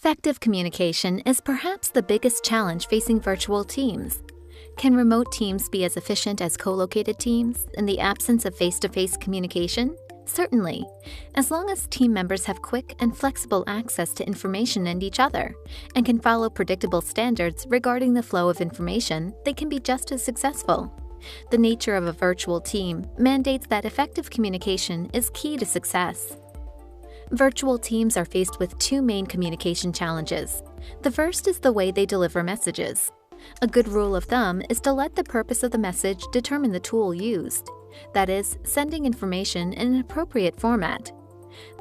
Effective communication is perhaps the biggest challenge facing virtual teams. Can remote teams be as efficient as co-located teams in the absence of face-to-face communication? Certainly, as long as team members have quick and flexible access to information and each other, and can follow predictable standards regarding the flow of information, they can be just as successful. The nature of a virtual team mandates that effective communication is key to success. Virtual teams are faced with two main communication challenges. The first is the way they deliver messages. A good rule of thumb is to let the purpose of the message determine the tool used. That is, sending information in an appropriate format.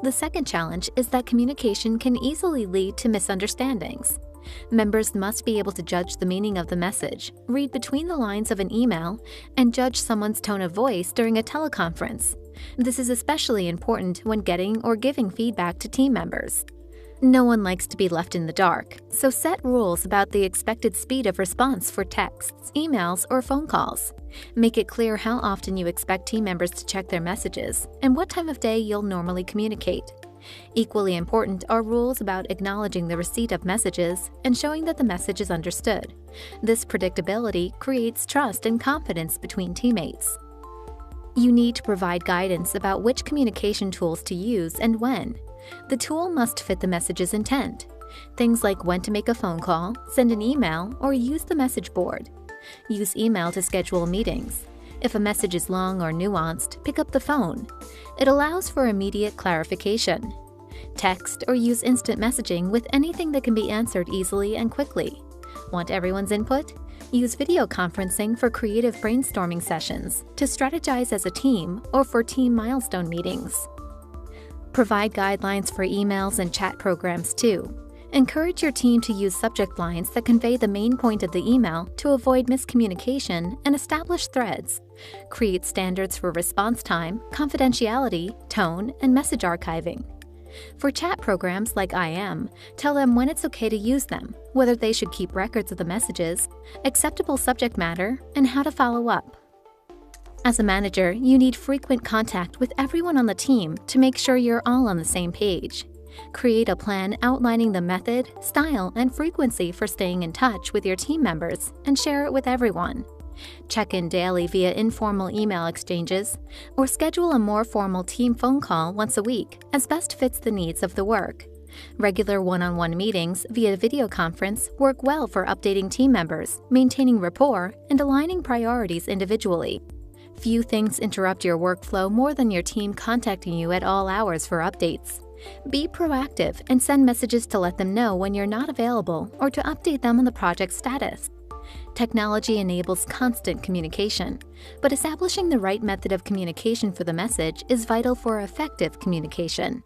The second challenge is that communication can easily lead to misunderstandings. Members must be able to judge the meaning of the message, read between the lines of an email, and judge someone's tone of voice during a teleconference. This is especially important when getting or giving feedback to team members. No one likes to be left in the dark, so set rules about the expected speed of response for texts, emails, or phone calls. Make it clear how often you expect team members to check their messages and what time of day you'll normally communicate. Equally important are rules about acknowledging the receipt of messages and showing that the message is understood. This predictability creates trust and confidence between teammates. You need to provide guidance about which communication tools to use and when. The tool must fit the message's intent. Things like when to make a phone call, send an email, or use the message board. Use email to schedule meetings. If a message is long or nuanced, pick up the phone. It allows for immediate clarification. Text or use instant messaging with anything that can be answered easily and quickly. Want everyone's input? Use video conferencing for creative brainstorming sessions, to strategize as a team, or for team milestone meetings. Provide guidelines for emails and chat programs too. Encourage your team to use subject lines that convey the main point of the email to avoid miscommunication and establish threads. Create standards for response time, confidentiality, tone, and message archiving. For chat programs like IM, tell them when it's okay to use them, whether they should keep records of the messages, acceptable subject matter, and how to follow up. As a manager, you need frequent contact with everyone on the team to make sure you're all on the same page. Create a plan outlining the method, style, and frequency for staying in touch with your team members and share it with everyone. Check in daily via informal email exchanges, or schedule a more formal team phone call once a week as best fits the needs of the work. Regular one-on-one meetings via video conference work well for updating team members, maintaining rapport, and aligning priorities individually. Few things interrupt your workflow more than your team contacting you at all hours for updates. Be proactive and send messages to let them know when you're not available or to update them on the project's status. Technology enables constant communication, but establishing the right method of communication for the message is vital for effective communication.